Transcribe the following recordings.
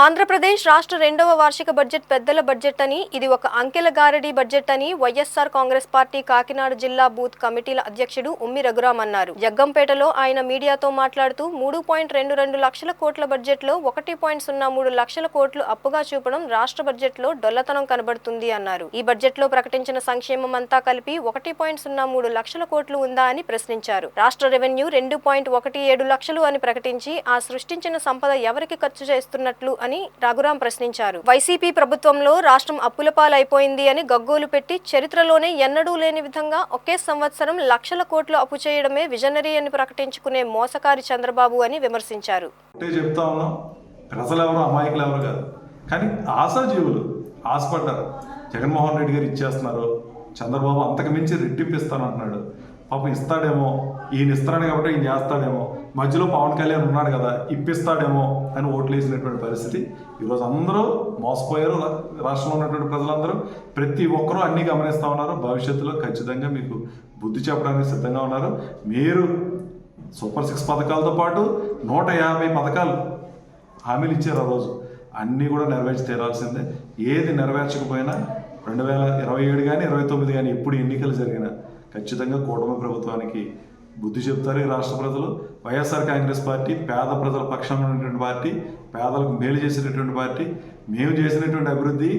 ఆంధ్రప్రదేశ్ రాష్ట్ర రెండవ వార్షిక బడ్జెట్ పెద్దల బడ్జెట్ అని, ఇది ఒక అంకెల గారడీ బడ్జెట్ అని వైఎస్ఆర్ కాంగ్రెస్ పార్టీ కాకినాడ జిల్లా బూత్ కమిటీల అధ్యక్షుడు ఉమ్మి రఘురాం అన్నారు. జగ్గంపేటలో ఆయన మీడియాతో మాట్లాడుతూ 3.22 లక్షల కోట్ల బడ్జెట్లో 1.03 లక్షల కోట్లు అప్పుగా చూపడం రాష్ట్ర బడ్జెట్లో డొల్లతనం కనబడుతుంది అన్నారు. ఈ బడ్జెట్లో ప్రకటించిన సంక్షేమం అంతా కలిపి 1.03 లక్షల కోట్లు ఉందా అని ప్రశ్నించారు. రాష్ట్ర రెవెన్యూ 2.17 లక్షలు అని ప్రకటించి ఆ సృష్టించిన సంపద ఎవరికి ఖర్చు చేస్తున్నట్లు అని రఘురాం ప్రశ్నించారు. వైసీపీ ప్రభుత్వంలో రాష్ట్రం అప్పులపాలైపోయింది అని గగ్గోలు పెట్టి చరిత్రలోనే ఎన్నడూ లేని విధంగా ఒకే సంవత్సరం లక్షల కోట్లు అప్పు చేయడమే విజనరీ అని ప్రకటించుకునే మోసకారి చంద్రబాబు అని విమర్శించారు. ప్రజలెవరు అమాయకులు ఎవరు కాదు, కానీ ఆశాజీవులు ఆశపడ్డారు. జగన్మోహన్ రెడ్డి గారు ఇచ్చేస్తున్నారు, చంద్రబాబు అంతకు మించి రెట్టింపిస్తానంటున్నాడు. పాపం ఇస్తాడేమో, ఈయన ఇస్తాడు కాబట్టి ఈయన చేస్తాడేమో, మధ్యలో పవన్ కళ్యాణ్ ఉన్నాడు కదా ఇప్పిస్తాడేమో అని ఓట్లు వేసినటువంటి పరిస్థితి. ఈరోజు అందరూ మోసపోయారు. రాష్ట్రంలో ఉన్నటువంటి ప్రజలందరూ ప్రతి ఒక్కరూ అన్నీ గమనిస్తూ ఉన్నారు. భవిష్యత్తులో ఖచ్చితంగా మీకు బుద్ధి చెప్పడానికి సిద్ధంగా ఉన్నారు. మీరు సూపర్ 6 పథకాలతో పాటు 150 పథకాలు హామీలు ఇచ్చారు. ఆ రోజు అన్నీ కూడా నెరవేర్చి తీరాల్సిందే. ఏది నెరవేర్చకపోయినా 2027 కానీ 29 కానీ ఎప్పుడు ఎన్నికలు జరిగినా ఖచ్చితంగా కూటమి ప్రభుత్వానికి బుద్ధి చెప్తారు ఈ రాష్ట్ర ప్రజలు. వైఎస్ఆర్ కాంగ్రెస్ పార్టీ పేద ప్రజల పక్షంలో ఉన్నటువంటి పార్టీ, పేదలకు మేలు చేసినటువంటి పార్టీ. మేము చేసినటువంటి అభివృద్ధి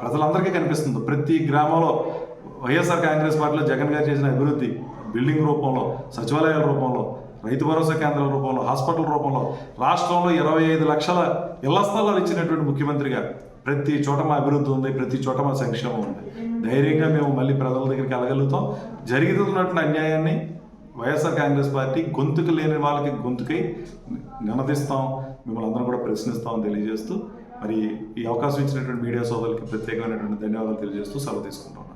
ప్రజలందరికీ కనిపిస్తుంది. ప్రతి గ్రామంలో వైఎస్ఆర్ కాంగ్రెస్ పార్టీలో జగన్ గారు చేసిన అభివృద్ధి బిల్డింగ్ రూపంలో, సచివాలయాల రూపంలో, రైతు భరోసా కేంద్రాల రూపంలో, హాస్పిటల్ రూపంలో, రాష్ట్రంలో 25 లక్షల ఇళ్ల స్థలాలు ఇచ్చినటువంటి ముఖ్యమంత్రిగా ప్రతి చోట మా అభివృద్ధి ఉంది, ప్రతి చోట మా సంక్షేమం ఉంది. ధైర్యంగా మేము మళ్ళీ ప్రజల దగ్గరికి వెళ్ళగలుగుతాం. జరుగుతున్నటువంటి అన్యాయాన్ని వైఎస్ఆర్ కాంగ్రెస్ పార్టీ గొంతుకు లేని వాళ్ళకి గొంతుకై నినదిస్తాం, మిమ్మల్ని అందరం కూడా ప్రశ్నిస్తామని తెలియజేస్తూ, మరి ఈ అవకాశం ఇచ్చినటువంటి మీడియా సోదరులకి ప్రత్యేకమైనటువంటి ధన్యవాదాలు తెలియజేస్తూ సెలవు తీసుకుంటాం.